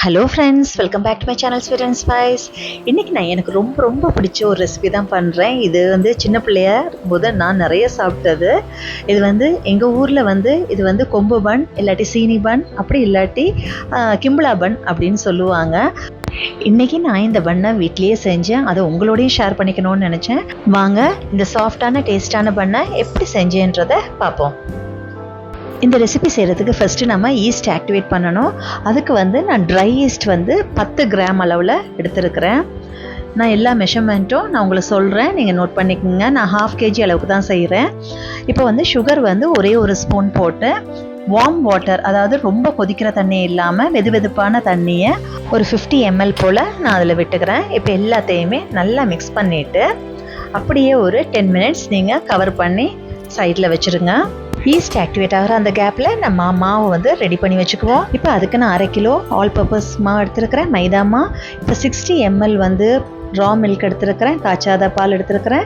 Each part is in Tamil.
Hello friends, welcome back to my channel sweet and spice. இன்றைக்கி நான் எனக்கு ரொம்ப பிடிச்ச ஒரு ரெசிபி தான் பண்ணுறேன். இது சின்ன பிள்ளையா இருக்கும்போது நான் நிறைய சாப்பிட்டது. இது எங்கள் ஊரில் இது கொம்பு பன், இல்லாட்டி சீனி பன், அப்படி இல்லாட்டி கிம்புலா பன் அப்படின்னு சொல்லுவாங்க. இன்றைக்கி நான் இந்த பண்ணை வீட்லேயே செஞ்சேன். அதை உங்களோடையும் ஷேர் பண்ணிக்கணும்னு நினச்சேன். வாங்க இந்த சாஃப்டான டேஸ்டான பண்ணை எப்படி செஞ்சேன்றதை பார்ப்போம். இந்த ரெசிபி செய்கிறதுக்கு ஃபஸ்ட்டு நம்ம ஈஸ்ட் ஆக்டிவேட் பண்ணணும். அதுக்கு நான் ட்ரை ஈஸ்ட் 10 கிராம் அளவில் எடுத்துருக்கிறேன். நான் எல்லா மெஷர்மெண்ட்டும் நான் உங்களுக்கு சொல்கிறேன், நீங்கள் நோட் பண்ணிக்கோங்க. நான் 1/2 kg அளவுக்கு தான் செய்கிறேன். இப்போ சுகர் ஒரே ஒரு ஸ்பூன் போட்டு வார்ம் வாட்டர், அதாவது ரொம்ப கொதிக்கிற தண்ணி இல்லாமல் வெதுவெதுப்பான தண்ணியை ஒரு 50 ml போல் நான் அதில் விட்டுக்கிறேன். இப்போ எல்லாத்தையுமே நல்லா மிக்ஸ் பண்ணிவிட்டு அப்படியே ஒரு 10 minutes நீங்கள் கவர் பண்ணி சைடில் வச்சுருங்க. ஈஸ்ட் ஆக்டிவேட் ஆகிற அந்த கேப்பில் நம்ம மாவு ரெடி பண்ணி வச்சுக்குவோம். இப்போ அதுக்கு நான் 1/2 கிலோ ஆல் பர்பஸ் மாவு எடுத்துருக்கிறேன், மைதா மா. இப்போ 60 ml ரா மில்க் எடுத்துருக்கிறேன், காய்ச்சாத பால் எடுத்துருக்கிறேன்.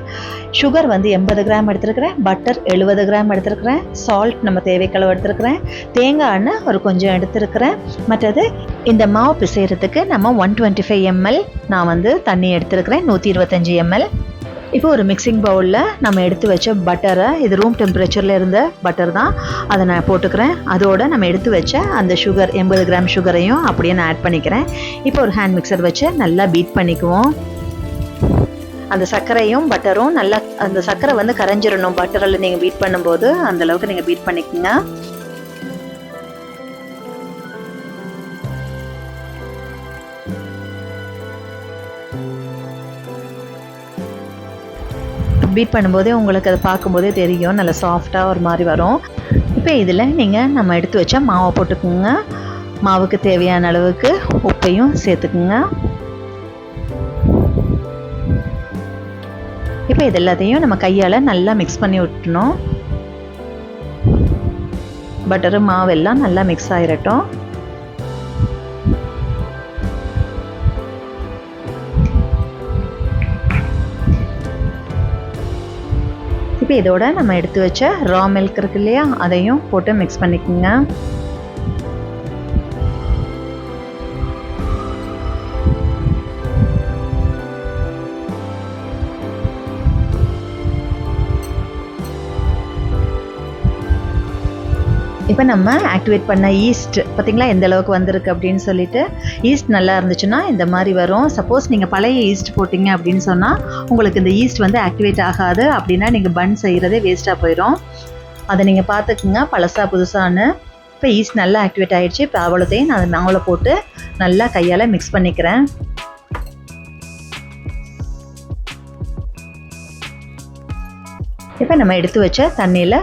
சுகர் 80 கிராம் எடுத்துருக்கிறேன். பட்டர் 70 கிராம் எடுத்துருக்கிறேன். சால்ட் நம்ம தேவைக்களவு எடுத்துருக்கிறேன். தேங்காய் எண்ணெய் ஒரு கொஞ்சம் எடுத்துருக்கிறேன். மற்றது இந்த மாவு பிசைகிறதுக்கு நம்ம 125 ml நான் தண்ணி எடுத்துருக்கிறேன், 125 ml. இப்போ ஒரு மிக்சிங் பவுலில் நம்ம எடுத்து வச்ச பட்டரை, இது ரூம் டெம்பரேச்சரில் இருந்த பட்டர் தான், அதை நான் போட்டுக்கிறேன். அதோடு நம்ம எடுத்து வச்ச அந்த சுகர் 80 கிராம் சுகரையும் அப்படியே நான் ஆட் பண்ணிக்கிறேன். இப்போ ஒரு ஹேண்ட் மிக்சர் வச்சு நல்லா பீட் பண்ணிக்குவோம். அந்த சர்க்கரையும் பட்டரும் நல்லா, அந்த சர்க்கரை கரைஞ்சிடணும். பட்டரில் நீங்கள் பீட் பண்ணும்போது அந்தளவுக்கு நீங்கள் பீட் பண்ணிக்கோங்க. பீட் பண்ணும்போதே உங்களுக்கு அதை பார்க்கும்போதே தெரியும், நல்லா சாஃப்டாக ஒரு மாதிரி வரும். இப்போ இதில் நம்ம எடுத்து வச்ச மாவை போட்டுக்குங்க. மாவுக்கு தேவையான அளவுக்கு உப்பையும் சேர்த்துக்குங்க. இப்போ இது எல்லாத்தையும் நம்ம கையால் நல்லா மிக்ஸ் பண்ணி விட்டணும். பட்டரு மாவெல்லாம் நல்லா மிக்ஸ் ஆகிரட்டும். இப்போ இதோட நம்ம எடுத்து வச்ச ரா மில்க் இருக்கு இல்லையா, அதையும் போட்டு மிக்ஸ் பண்ணிக்கோங்க. இப்போ நம்ம ஆக்டிவேட் பண்ண ஈஸ்ட் பார்த்திங்களா எந்த அளவுக்கு வந்திருக்கு அப்படின்னு சொல்லிட்டு. ஈஸ்ட் நல்லா இருந்துச்சுன்னா இந்த மாதிரி வரும். சப்போஸ் நீங்கள் பழைய ஈஸ்ட் போட்டிங்க அப்படின்னு சொன்னால் உங்களுக்கு இந்த ஈஸ்ட் ஆக்டிவேட் ஆகாது. அப்படின்னா நீங்கள் பன் செய்கிறதே வேஸ்ட்டாக போயிடும். அதை நீங்கள் பார்த்துக்குங்க, பழசா புதுசான்னு. இப்போ ஈஸ்ட் நல்லா ஆக்டிவேட் ஆகிடுச்சு. இப்போ அவ்வளோத்தையும் நான் மாவில் போட்டு நல்லா கையால் மிக்ஸ் பண்ணிக்கிறேன். இப்போ நம்ம எடுத்து வச்ச தண்ணியில்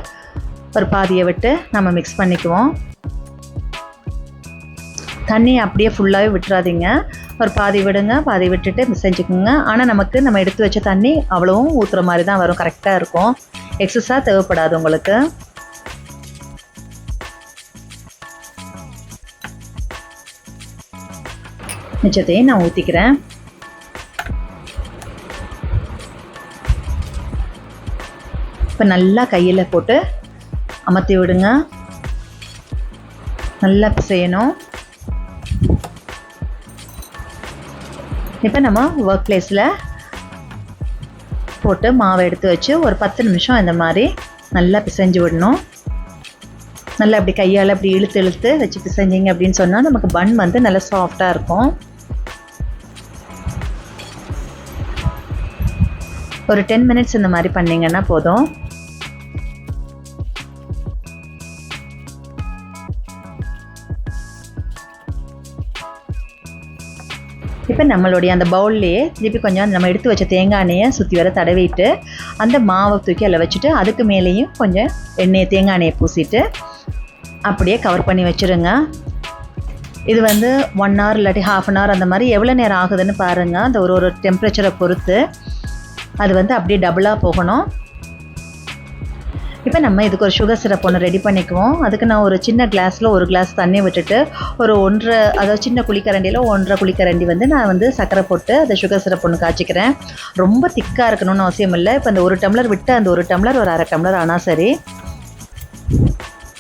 ஒரு பாதியை விட்டு நம்ம மிக்ஸ் பண்ணிக்குவோம். தண்ணி அப்படியே ஃபுல்லாகவே விட்டுறாதீங்க, ஒரு பாதி விடுங்க, பாதி விட்டுட்டு செஞ்சுக்குங்க. ஆனால் நம்ம எடுத்து வச்ச தண்ணி அவ்வளவும் ஊற்றுற மாதிரி தான் வரும், கரெக்டாக இருக்கும். எக்ஸஸாக தேவைப்படாது உங்களுக்கு. மிச்சத்தையும் நான் ஊற்றிக்கிறேன். இப்போ நல்லா கையில் போட்டு அமர்த்தி விடுங்க. நல்லா பிசையணும். இப்போ நம்ம ஒர்க் பிளேஸில் போட்டு மாவை எடுத்து வச்சு ஒரு 10 நிமிஷம் இந்த மாதிரி நல்லா பிசைஞ்சு விடணும். நல்லா அப்படி கையால் அப்படி இழுத்து வச்சு பிசைஞ்சிங்க அப்படின்னு சொன்னால் நமக்கு பன் நல்லா சாஃப்டாக இருக்கும். ஒரு 10 minutes இந்த மாதிரி பண்ணிங்கன்னா போதும். இப்போ நம்மளுடைய அந்த பவுல்லையே திருப்பி கொஞ்சம் நம்ம எடுத்து வச்ச தேங்காய் எண்ணெயை சுற்றி வர தடவிட்டு அந்த மாவை தூக்கி அதில் வச்சுட்டு அதுக்கு மேலேயும் கொஞ்சம் தேங்காய் எண்ணெயை பூசிட்டு அப்படியே கவர் பண்ணி வச்சுருங்க. இது 1 hour இல்லாட்டி 1/2 hour அந்த மாதிரி எவ்வளோ நேரம் ஆகுதுன்னு பாருங்கள். அந்த ஒரு டெம்பரேச்சரை பொறுத்து அது அப்படியே டபுளாக போகணும். இப்போ நம்ம இதுக்கு ஒரு சுகர் சிரப் ஒன்று ரெடி பண்ணிக்குவோம். அதுக்கு நான் ஒரு சின்ன கிளாஸில் ஒரு கிளாஸ் தண்ணி விட்டுட்டு ஒரு 1.5, அதாவது சின்ன குழிக்கரண்டியில் 1.5 குழிக்கரண்டி நான் சர்க்கரை போட்டு அதை சுகர் சிரப் ஒன்று காய்ச்சிக்கிறேன். ரொம்ப திக்காக இருக்கணும்னு அவசியம் இல்லை. இப்போ அந்த 1 டம்ளர் விட்டு அந்த 1 டம்ளர் ஒரு 1/2 டம்ளர் ஆனால் சரி.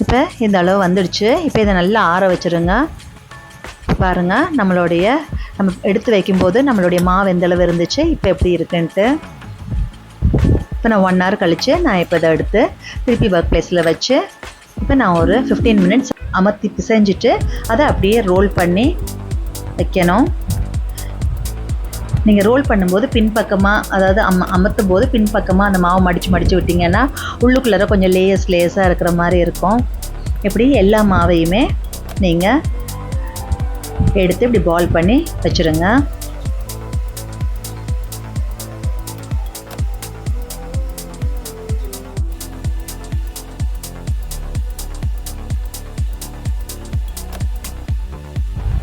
இப்போ இந்த அளவு வந்துடுச்சு. இப்போ இதை நல்லா ஆற வச்சுருங்க. பாருங்கள் நம்ம எடுத்து வைக்கும்போது நம்மளுடைய மாவு எந்தளவு இருந்துச்சு, இப்போ எப்படி இருக்குன்ட்டு. இப்போ நான் 1 hour கழித்து நான் இப்போ இதை எடுத்து திருப்பி ஒர்க் பிளேஸில் வச்சு இப்போ நான் ஒரு 15 minutes அமர்த்தி பிசைஞ்சிட்டு அதை அப்படியே ரோல் பண்ணி வைக்கணும். நீங்கள் ரோல் பண்ணும்போது பின்பக்கமாக, அதாவது அமர்த்தும் போது பின்பக்கமாக அந்த மாவு மடித்து விட்டிங்கன்னா உள்ளுக்குள்ளார கொஞ்சம் லேயர்ஸாக இருக்கிற மாதிரி இருக்கும். இப்படி எல்லா மாவையுமே நீங்கள் எடுத்து இப்படி பால் பண்ணி வச்சுருங்க.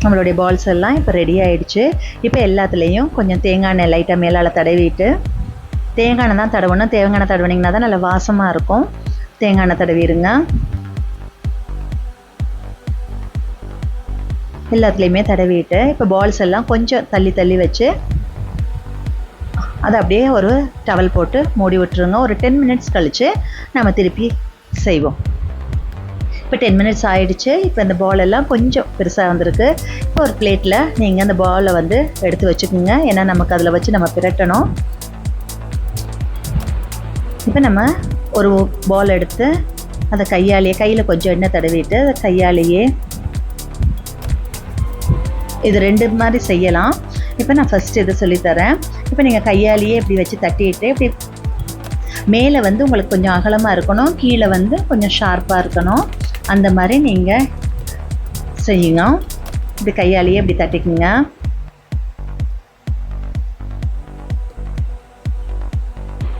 நம்மளுடைய பால்ஸ் எல்லாம் இப்போ ரெடி ஆகிடுச்சு. இப்போ எல்லாத்துலேயும் கொஞ்சம் தேங்காய் எண்ணெய் லைட்டாக மேலால் தடவிட்டு, தேங்காய் எண்ணெய் தான் தடவணும். தேங்காய் எண்ணெய் தடவினீங்கன்னா தான் நல்லா வாசமாக இருக்கும். தேங்காய் எண்ணெய் தடவிடுங்க. எல்லாத்துலேயுமே தடவிட்டு இப்போ பால்ஸ் எல்லாம் கொஞ்சம் தள்ளி வச்சு அதை அப்படியே ஒரு டவல் போட்டு மூடி விட்டுருங்க. ஒரு 10 minutes கழித்து நம்ம திருப்பி செய்வோம். இப்போ 10 minutes ஆகிடுச்சு. இப்போ இந்த பால் எல்லாம் கொஞ்சம் பெருசாக வந்திருக்கு. இப்போ ஒரு பிளேட்டில் நீங்கள் அந்த பாலை வந்து எடுத்து வச்சுக்கோங்க. ஏன்னா நமக்கு அதில் வச்சு நம்ம பிரட்டணும். இப்போ நம்ம ஒரு பால் எடுத்து அதை கையில் கொஞ்சம் எண்ணெய் தடவிட்டு அதை கையாலேயே இது 2 மாதிரி செய்யலாம். இப்போ நான் ஃபஸ்ட்டு இதை சொல்லித்தரேன். இப்போ நீங்கள் கையாலேயே இப்படி வச்சு தட்டிட்டு இப்படி மேலே வந்து உங்களுக்கு கொஞ்சம் அகலமாக இருக்கணும், கீழே வந்து கொஞ்சம் ஷார்ப்பாக இருக்கணும். அந்த மாதிரி நீங்கள் செய்யுங்க. இப்படி கையாலேயே இப்படி தட்டிக்குங்க.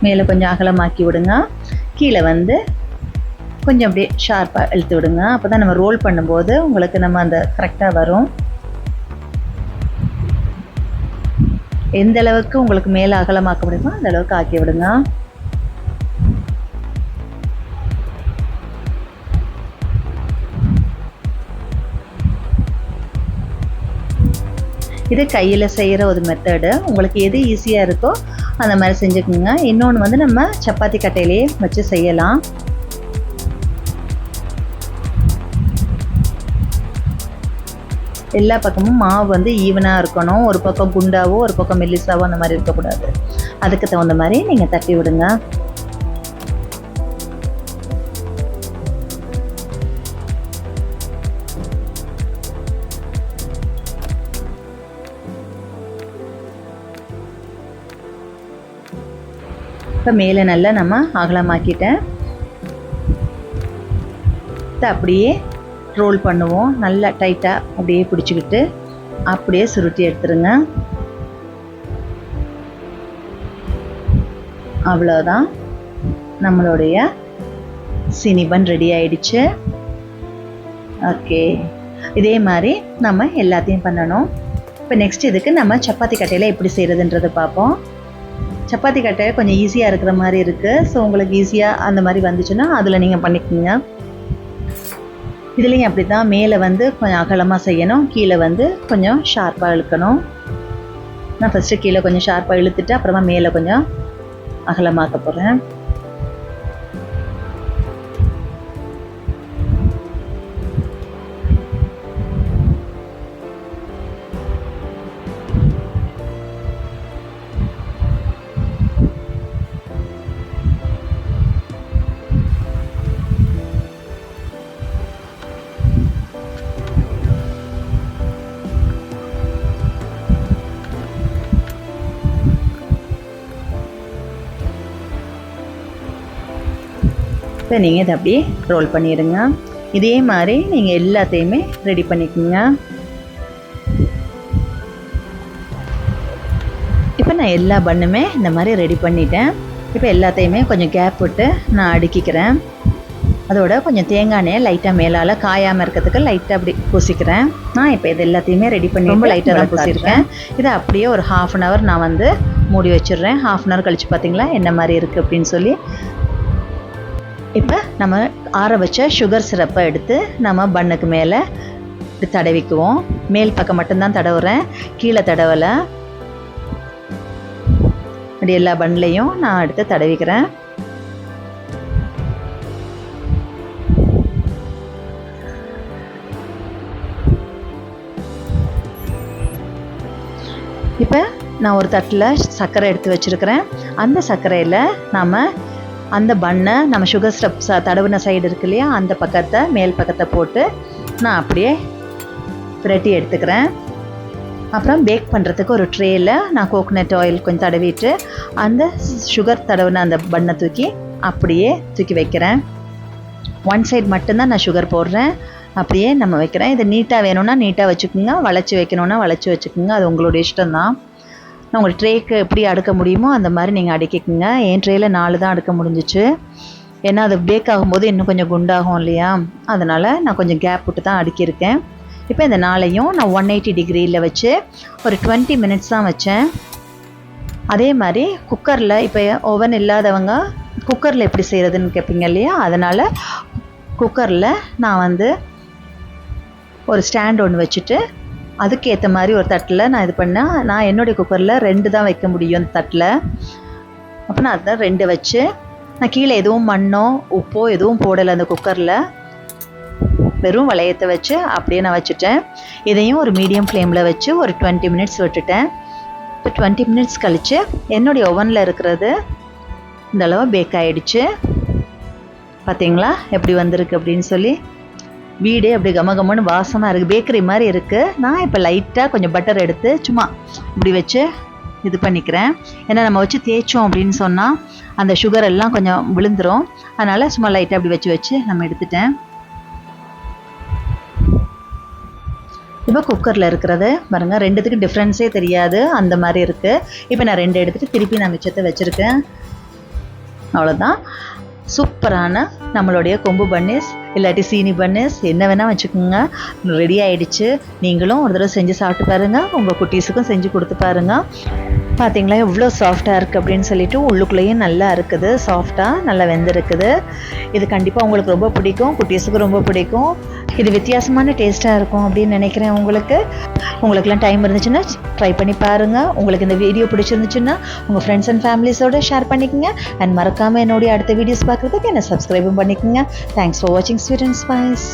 மேலே கொஞ்சம் அகலமாக்கி விடுங்க, கீழே வந்து கொஞ்சம் அப்படியே ஷார்ப்பாக இழுத்து விடுங்க. அப்போ தான் நம்ம ரோல் பண்ணும்போது உங்களுக்கு நம்ம அந்த கரெக்டாக வரும். எந்த அளவுக்கு உங்களுக்கு மேலே அகலமாக்க முடியுமோ அந்த அளவுக்கு ஆக்கி விடுங்க. இது கையில் செய்கிற ஒரு மெத்தடு. உங்களுக்கு எது ஈஸியாக இருக்கோ அந்த மாதிரி செஞ்சுக்கோங்க. இன்னொன்று வந்து நம்ம சப்பாத்தி கட்டையிலேயே வச்சு செய்யலாம். எல்லா பக்கமும் மாவு வந்து ஈவனாக இருக்கணும். ஒரு பக்கம் குண்டாவோ ஒரு பக்கம் மெல்லிசாவோ அந்த மாதிரி இருக்கக்கூடாது. அதுக்கு தகுந்த மாதிரி நீங்கள் தட்டி விடுங்க. இப்போ மேலே நல்லா நம்ம அகலமாக்கிட்டேன். அப்படியே ரோல் பண்ணுவோம். நல்லா டைட்டாக அப்படியே பிடிச்சிக்கிட்டு அப்படியே சுருட்டி எடுத்துருங்க. அவ்வளோதான், நம்மளுடைய சீனி பன் ரெடி ஆயிடுச்சு. ஓகே, இதே மாதிரி நம்ம எல்லாத்தையும் பண்ணணும். இப்போ நெக்ஸ்ட் இதுக்கு நம்ம சப்பாத்தி கட்டையில் எப்படி செய்கிறதுன்றதை பார்ப்போம். சப்பாத்தி கட்டை கொஞ்சம் ஈஸியாக இருக்கிற மாதிரி இருக்குது. ஸோ உங்களுக்கு ஈஸியாக அந்த மாதிரி வந்துச்சுன்னா அதில் நீங்கள் பண்ணிக்கோங்க. இதுலேயும் அப்படி தான், மேலே வந்து கொஞ்சம் அகலமாக செய்யணும், கீழே வந்து கொஞ்சம் ஷார்ப்பாக இழுக்கணும். நான் ஃபஸ்ட்டு கீழே கொஞ்சம் ஷார்ப்பாக இழுத்துட்டு அப்புறமா மேலே கொஞ்சம் அகலமாக்க போகிறேன். இப்போ நீங்கள் இதை அப்படியே ரோல் பண்ணிடுங்க. இதே மாதிரி நீங்கள் எல்லாத்தையுமே ரெடி பண்ணிக்கோங்க. இப்போ நான் எல்லா பண்ணுமே இந்த மாதிரி ரெடி பண்ணிட்டேன். இப்போ எல்லாத்தையுமே கொஞ்சம் கேப் விட்டு நான் அடுக்கிக்கிறேன். அதோட கொஞ்சம் தேங்காய் எண்ணெயை லைட்டாக மேலால் காயாமல் இருக்கிறதுக்கு லைட்டாக அப்படி பூசிக்கிறேன். நான் இப்போ இது எல்லாத்தையுமே ரெடி பண்ணி ரொம்ப லைட்டாக தான் பூசியிருக்கேன். இதை அப்படியே ஒரு 1/2 hour நான் வந்து மூடி வச்சிடுறேன். 1/2 hour கழித்து பார்த்திங்களா என்ன மாதிரி இருக்குது அப்படின்னு சொல்லி. இப்போ நம்ம ஆற வச்ச சுகர் சிரப்பை எடுத்து நம்ம பன்னுக்கு மேலே இப்படி தடவிக்குவோம். மேல் பக்கம் மட்டும்தான் தடவுறேன், கீழே தடவலை. இப்படி எல்லா பன்லையும் நான் எடுத்து தடவிக்கிறேன். இப்போ நான் ஒரு தட்டில் சர்க்கரை எடுத்து வச்சுருக்கிறேன். அந்த சர்க்கரையில் நாம் அந்த பண்ணை நம்ம சுகர் ஸ்டெப்ஸ் தடவின சைடு இருக்கு இல்லையா, அந்த பக்கத்தை மேல் பக்கத்தை போட்டு நான் அப்படியே பிரட்டி எடுத்துக்கிறேன். அப்புறம் பேக் பண்ணுறதுக்கு ஒரு ட்ரேயில் நான் கோகோனட் ஆயில் கொஞ்சம் தடவிட்டு அந்த சுகர் தடவின அந்த பண்ணை அப்படியே தூக்கி வைக்கிறேன். ஒன் சைடு மட்டும்தான் நான் சுகர் போடுறேன். அப்படியே நம்ம வைக்கிறேன். இது நீட்டாக வேணும்னா நீட்டாக வச்சுக்கோங்க, வளைச்சி வைக்கணுன்னா வளைச்சி வச்சுக்கோங்க, அது உங்களுடைய இஷ்டம்தான். நான் உங்கள் ட்ரேக்கு எப்படி அடுக்க முடியுமோ அந்த மாதிரி நீங்கள் அடுக்கிக்கோங்க. என் ட்ரேயில் 4 தான் அடுக்க முடிஞ்சிச்சு. ஏன்னா அது பேக் ஆகும்போது இன்னும் கொஞ்சம் குண்டாகும் இல்லையா, அதனால் நான் கொஞ்சம் கேப் விட்டு தான் அடுக்கியிருக்கேன். இப்போ இந்த 4ஐயும் நான் 180 டிகிரியில் வச்சு ஒரு 20 மினிட்ஸ் தான் வச்சேன். அதே மாதிரி குக்கரில், இப்போ ஓவன் இல்லாதவங்க குக்கரில் எப்படி செய்கிறதுன்னு கேட்பீங்க இல்லையா, அதனால் குக்கரில் நான் வந்து ஒரு ஸ்டாண்ட் ஒன்று வச்சுட்டு அதுக்கேற்ற மாதிரி ஒரு தட்டில் நான் இது பண்ணேன். நான் என்னுடைய குக்கரில் 2 தான் வைக்க முடியும் அந்த தட்டில். அப்போ நான் அதுதான் 2 வச்சு நான் கீழே எதுவும் மண்ணோ உப்போ எதுவும் போடலை. அந்த குக்கரில் வெறும் வளையத்தை வச்சு அப்படியே நான் வச்சுட்டேன். இதையும் ஒரு மீடியம் ஃப்ளேமில் வச்சு ஒரு 20 மினிட்ஸ் விட்டுட்டேன். இப்போ 20 மினிட்ஸ் கழித்து என்னுடைய ஓவனில் இருக்கிறது இந்த அளவு பேக் ஆகிடுச்சு. பார்த்தீங்களா எப்படி வந்திருக்கு அப்படின்னு சொல்லி. வீடே அப்படி கமகமன்னு வாசமாக இருக்குது, பேக்கரி மாதிரி இருக்குது. நான் இப்போ லைட்டாக கொஞ்சம் பட்டர் எடுத்து சும்மா இப்படி வச்சு இது பண்ணிக்கிறேன். ஏன்னா நம்ம வச்சு தேய்ச்சோம் அப்படின்னு சொன்னால் அந்த சுகர் எல்லாம் கொஞ்சம் விழுந்துடும். அதனால் சும்மா லைட்டாக அப்படி வச்சு நம்ம எடுத்துட்டேன். இப்போ குக்கரில் இருக்கிறது பாருங்கள், 2த்துக்கு டிஃப்ரென்ஸே தெரியாது, அந்த மாதிரி இருக்குது. இப்போ நான் 2 எடுத்துகிட்டு திருப்பி நான் மிச்சத்தை வச்சுருக்கேன். அவ்வளோதான். சூப்பரான நம்மளுடைய கொம்பு பன்னீஸ் இல்லாட்டி சீனி பன்னீஸ் என்ன வேணால் வச்சுக்கோங்க, ரெடி ஆகிடுச்சு. நீங்களும் ஒரு தடவை செஞ்சு சாப்பிட்டு பாருங்கள், உங்கள் குட்டீஸுக்கும் செஞ்சு கொடுத்து பாருங்கள். பார்த்தீங்களா எவ்வளோ சாஃப்டாக இருக்குது அப்படின்னு சொல்லிட்டு, உள்ளுக்குள்ளேயும் நல்லா இருக்குது, சாஃப்டாக நல்லா வெந்திருக்குது. இது கண்டிப்பாக உங்களுக்கு ரொம்ப பிடிக்கும், குட்டீஸுக்கும் ரொம்ப பிடிக்கும். இது வித்தியாசமான டேஸ்ட்டாக இருக்கும் அப்படின்னு நினைக்கிறேன். உங்களுக்குலாம் டைம் இருந்துச்சுன்னா ட்ரை பண்ணி பாருங்கள். உங்களுக்கு இந்த வீடியோ பிடிச்சிருந்துச்சுன்னா உங்கள் ஃப்ரெண்ட்ஸ் அண்ட் ஃபேமிலிஸோடு ஷேர் பண்ணிக்கோங்க. அண்ட் மறக்காமல் என்னுடைய அடுத்த வீடியோஸ் பார்க்குறதுக்கு என்னை சப்ஸ்கிரைபும் பண்ணிக்கோங்க. தேங்க்ஸ் ஃபார் வாட்சிங் ஸ்வீட் அண்ட் ஸ்பைஸ்.